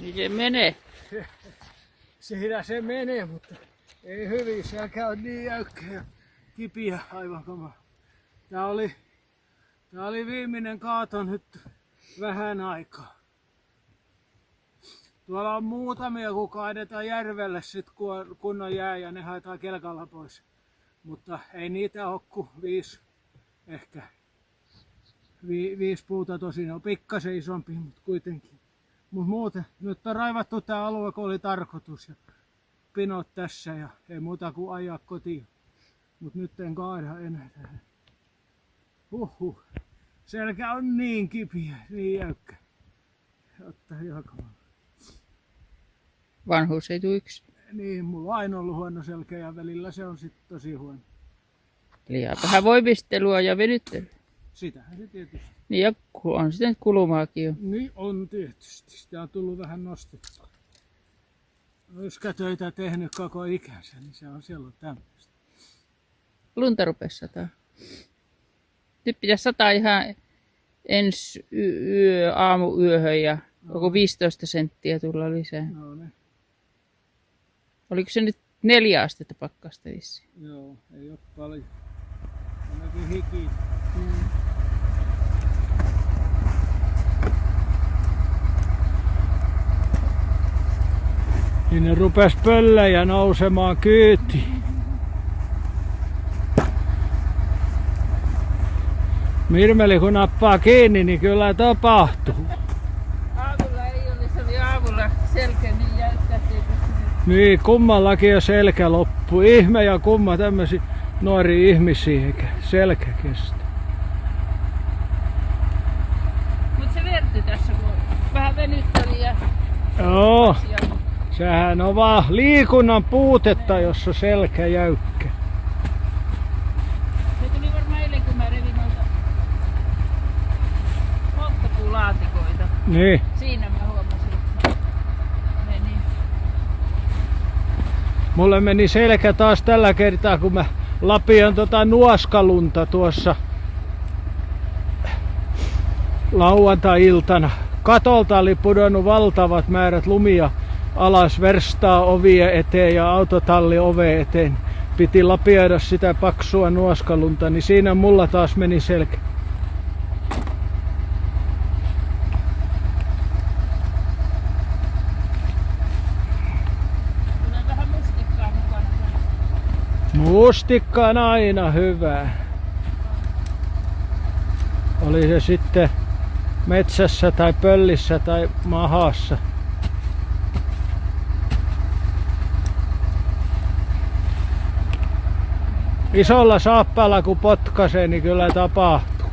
Niin se menee. Siinä se menee, mutta ei hyvin. Selkä on niin jäykkä ja kipiä aivan kama. Tää oli viimeinen kaato nyt vähän aikaa. Tuolla on muutamia, kun kaadetaan järvelle sit kun on jää ja ne haetaan kelkalla pois. Mutta ei niitä ole kuin 5 ehkä. 5 puuta tosin on pikkasen isompi, mutta kuitenkin. Mutta muuten, nyt on raivattu tää alue, kun oli tarkoitus. Ja pinot tässä ja ei muuta kuin ajaa kotiin. Mutta nyt en kaada enää tähän. Huhhuh. Selkä on niin kipiä, niin jäykkä. Ottaa ihan kamala. Vanhuus ei tule yksin. Niin, mulla on aina ollut huono selkä ja välillä se on sitten tosi huono. Liian vähän voimistelua ja venyttelyä. Sitähän se tietysti. Niin ja on sitten kulumaakin jo. Niin on tietysti. Sitä on tullut vähän nostettua. Olisiko töitä tehnyt koko ikänsä, niin se on silloin tämmöistä. Lunta rupesi sataa. Nyt pitäisi sataa ihan ensi aamuyöhön ja koko 15 senttiä tulla lisää. No ne. Oliko se nyt 4 astetta pakkasta vissiin? Joo, ei ole paljon. Ainakin hiki. Niin ne rupes pöllejä nousemaan kyytiin. Mirmeli kun nappaa kiinni, niin kyllä tapahtuu. Aamulla ei ole, se oli aamulla selkä niin jäykkä, ettei pystynyt. Niin, kummallakin jo selkä loppu. Ihme ja kumma tämmöisiä nuoria ihmisiä, eikä selkä kestä. Mut se vertyi tässä, kun vähän venytteli ja... Joo, sehän on vaan liikunnan puutetta, jos on selkä jäykkä. Se tuli varmaan eilen, kun mä revin noita polttopuulaatikoita. Niin. Siinä mä huomasin, että meni. Mulle meni selkä taas tällä kertaa, kun mä lapioin nuoskalunta tuossa lauantai-iltana. Katolta oli pudonnut valtavat määrät lumia alas verstaa ovien eteen ja autotalli oveen eteen. Piti lapioida sitä paksua nuoskalunta, niin siinä mulla taas meni selkä. Tulee vähän mustikkaa mukana. Mustikka on aina hyvä. Oli se sitten metsässä tai pöllissä tai mahassa. Isolla saappaalla kun potkaisee, niin kyllä tapahtuu.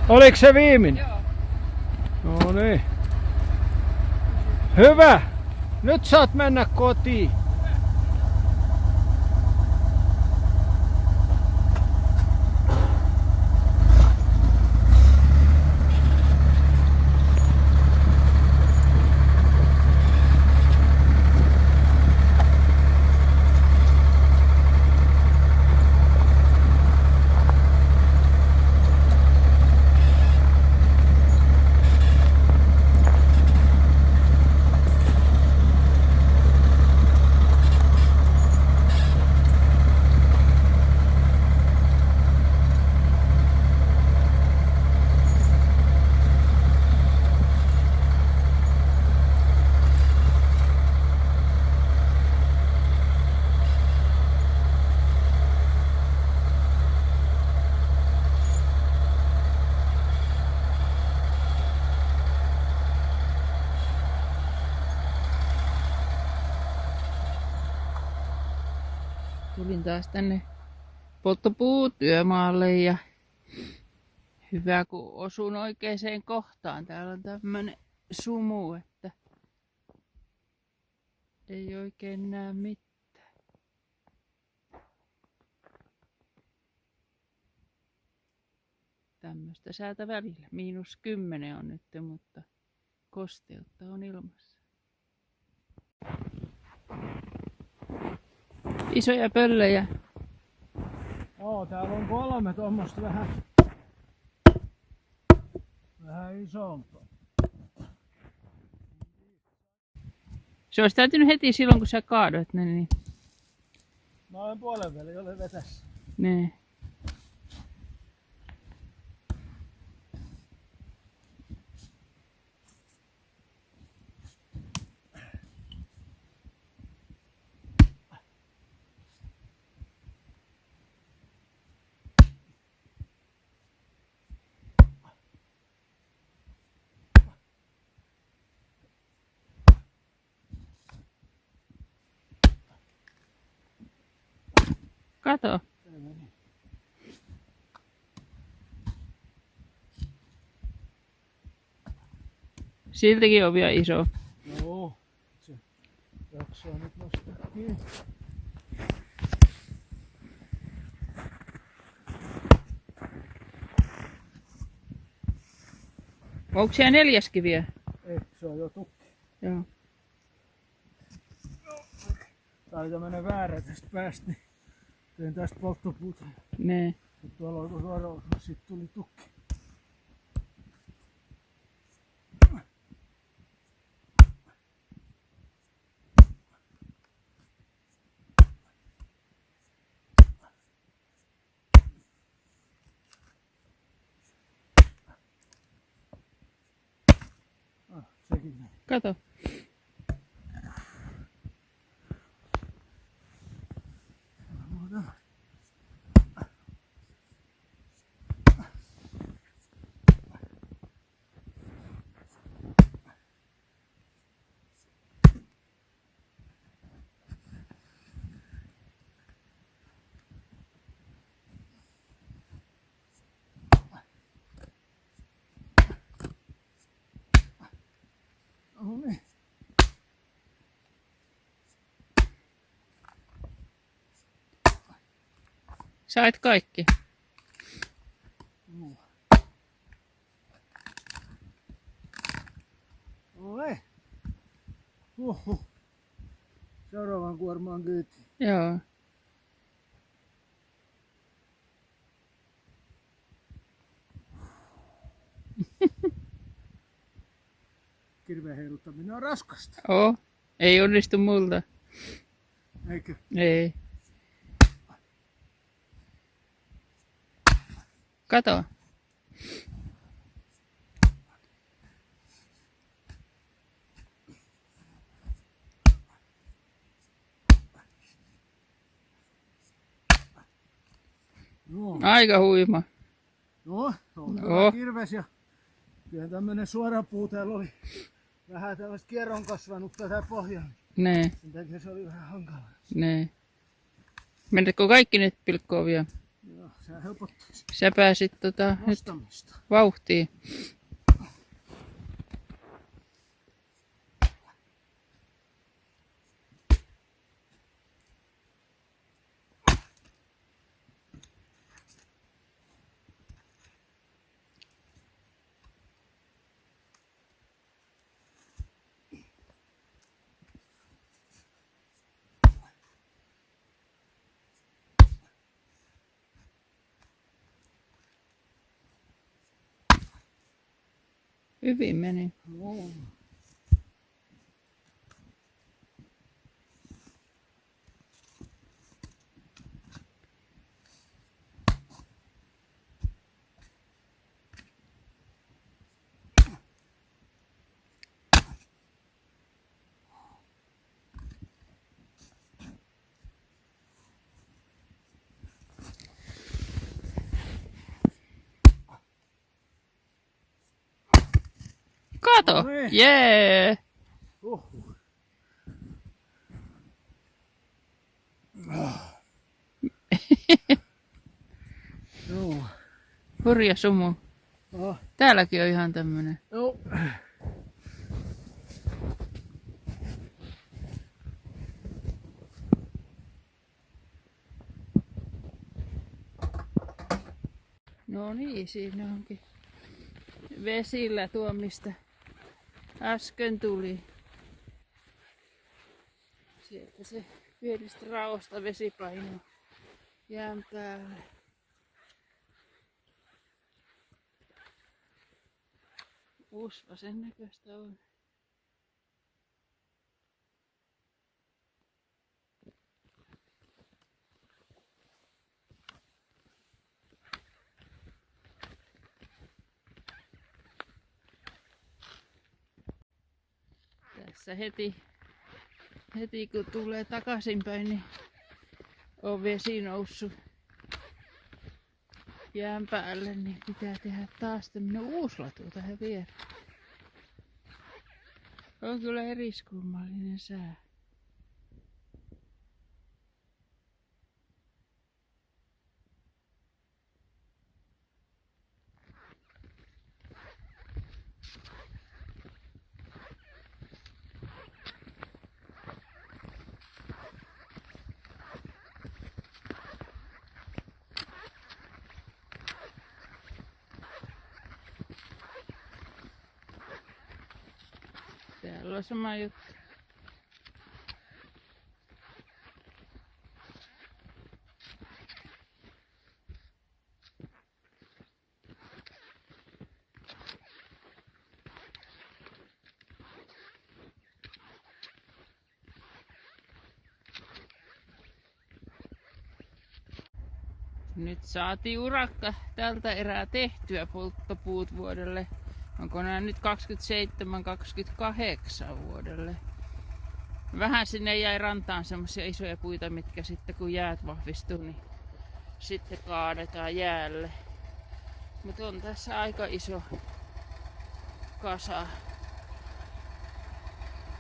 Oliko se viimeinen? Joo. No niin. Hyvä! Nyt saat mennä kotiin. Tulin taas tänne polttopuutyömaalle ja hyvä kun osun oikeaan kohtaan. Täällä on tämmönen sumu, että ei oikein näe mitään. tämmöistä säätä välillä. -10 on nyt, mutta kosteutta on ilmassa. Isoja pöllejä. Joo, täällä on 3 tuommoista vähän isompaa. Se olisi täytynyt heti silloin, kun sä kaadoit ne, niin Mä olen puolen väliin, olen vetässä. ne. Kato. Se meni. Siltäkin on vielä iso. Joo, se jaksaa nyt nostaa kiinni. Onko siellä 4. vielä? Ei, se on jo tukki. Joo. Tää oli tämmönen väärä tästä päästä, niin tein tästä polttopuuta. Ne. Sitten tuolla alkoi suoraan, sitten tuli tukki. Sekin meni. Kato. No niin. Sait kaikki. No. Oi. Seuraavan kuormaan kyytiin. Joo. Kirveen heiluttaminen on raskasta. Oo. Ei onnistu multa. Eikö? Ei. Kato. Joo. Aika huima. No, on Joo. hyvä kirves ja kyllä tämmönen suora puu täällä oli vähän tällaista kierron kasvanut tätä pohjaa. Ne. Sen takia se oli vähän hankalaa. Ne. Mennätkö kaikki nyt pilkkoon vielä? Joo, se helpottaisi Sä pääsit nyt nostamista. vauhtiin. Hyvin meni. Joo. Kato! No niin. Jee! Uhuh. Joo. Hurja sumu. Ah, Täälläkin on ihan tämmönen. joo. No niin, siinä onkin vesillä tuo, mistä äsken tuli. Sieltä se pienestä raosta vesi painuu jään päälle. Usva sen näköistä on. Tässä heti kun tulee takaisinpäin, niin on vesi noussut jään päälle, niin pitää tehdä taas tämmönen uuslatu tähän viereen. On kyllä eriskummallinen sää. Täällä on sama juttu. Nyt saatiin urakka tältä erää tehtyä polttopuut vuodelle. Onko nämä nyt 27-28 vuodelle? Vähän sinne jäi rantaan semmosia isoja puita, mitkä sitten kun jäät vahvistuu, niin sitten kaadetaan jäälle. Mutta on tässä aika iso kasa.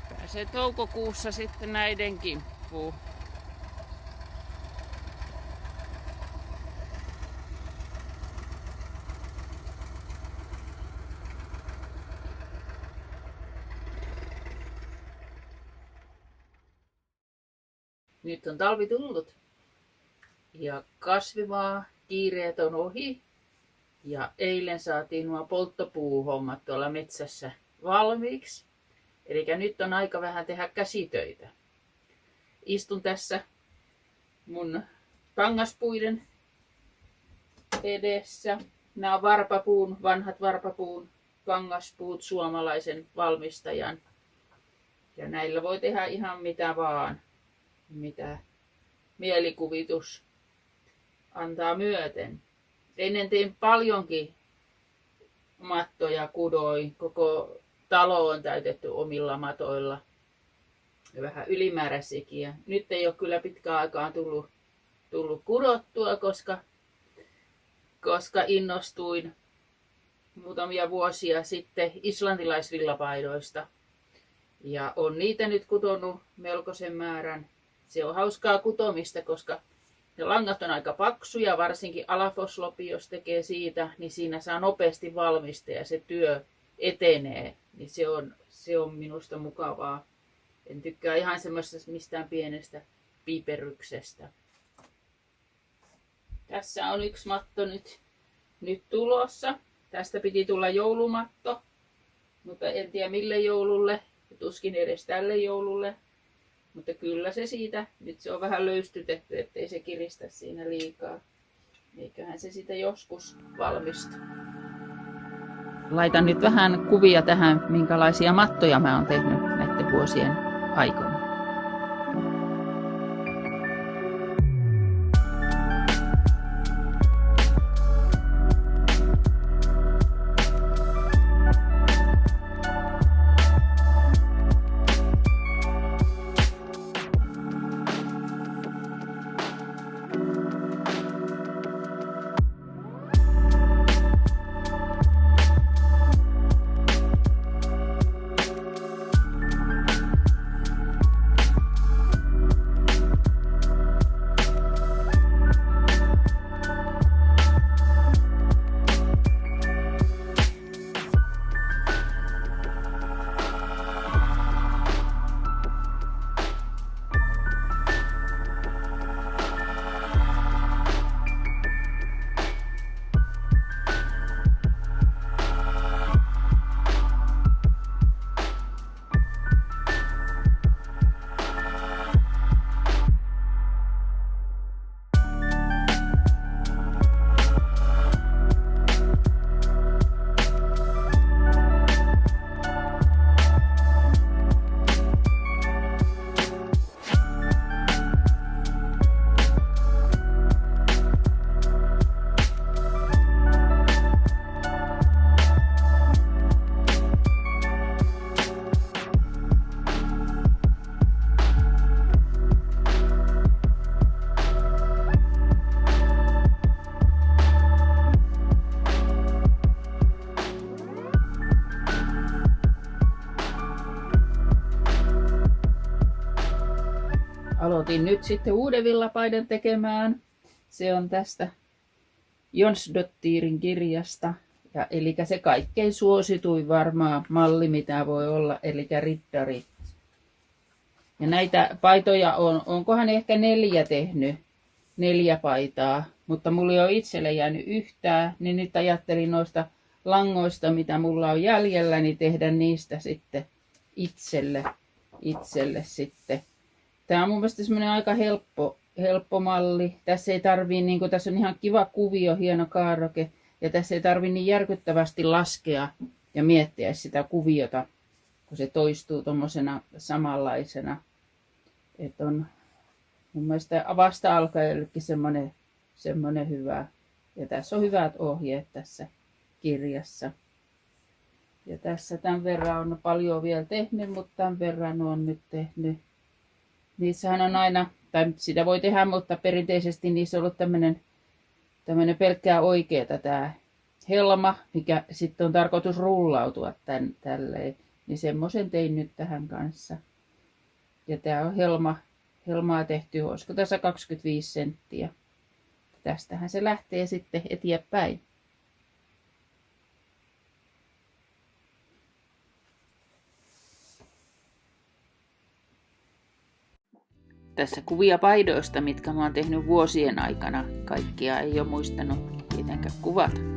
Pääsee toukokuussa sitten näiden kimppuun. Nyt on talvi tullut ja kasvivaa kiireet on ohi ja eilen saatiin nuo polttopuuhommat tuolla metsässä valmiiksi. Eli nyt on aika vähän tehdä käsitöitä. Istun tässä mun kangaspuiden edessä. Nämä on vanhat varpapuun kangaspuut suomalaisen valmistajan. Ja näillä voi tehdä ihan mitä vaan. Mitä mielikuvitus antaa myöten. Ennen tein paljonkin mattoja, kudoin. Koko talo on täytetty omilla matoilla. Ja vähän ylimääräisiäkin. Nyt ei ole kyllä pitkään aikaan tullut kudottua, koska innostuin muutamia vuosia sitten islantilaisvillapaidoista. Ja on niitä nyt kutonut melkoisen määrän. Se on hauskaa kutomista, koska ne langat on aika paksuja, varsinkin alafoslopi, jos tekee siitä, niin siinä saa nopeasti valmista ja se työ etenee. Niin se on minusta mukavaa. En tykkää ihan semmoisesta mistään pienestä piiperryksestä. Tässä on yksi matto nyt tulossa. Tästä piti tulla joulumatto, mutta en tiedä mille joululle, tuskin edes tälle joululle. Mutta kyllä se siitä, nyt se on vähän löystytetty, ettei se kiristä siinä liikaa. Eiköhän se siitä joskus valmistu. Laitan nyt vähän kuvia tähän, minkälaisia mattoja mä oon tehnyt näiden vuosien aikana. opin nyt sitten uuden villapaidan tekemään. Se on tästä Jonsdottirin kirjasta. Ja, eli se kaikkein suosituin varmaan malli, mitä voi olla, eli riddari. Ja näitä paitoja onkohan ehkä 4 tehnyt, 4 paitaa, mutta mulla ei ole itselle jäänyt yhtään, niin nyt ajattelin noista langoista, mitä mulla on jäljellä, niin tehdä niistä sitten itselle sitten. Tämä on mun mielestä semmoinen aika helppo malli. Tässä ei tarvii, niin kuin, tässä on ihan kiva kuvio, hieno kaarroke, ja tässä ei tarvii niin järkyttävästi laskea ja miettiä sitä kuviota, kun se toistuu tuommoisena samanlaisena. Että on mun mielestä vasta alkajallekin semmoinen hyvä. Ja tässä on hyvät ohjeet tässä kirjassa. Ja tässä tämän verran on paljon vielä tehnyt, mutta tämän verran on nyt tehnyt. Niissähän on aina, tai sitä voi tehdä, mutta perinteisesti niissä on ollut tämmöinen pelkkää oikeeta tämä helma, mikä sitten on tarkoitus rullautua tälleen. Niin semmoisen tein nyt tähän kanssa. Ja tämä on helmaa tehty, olisiko tässä 25 senttiä. Tästähän se lähtee sitten eteenpäin. Tässä kuvia paidoista, mitkä mä oon tehnyt vuosien aikana. Kaikkia ei ole muistanut tietenkään kuvata.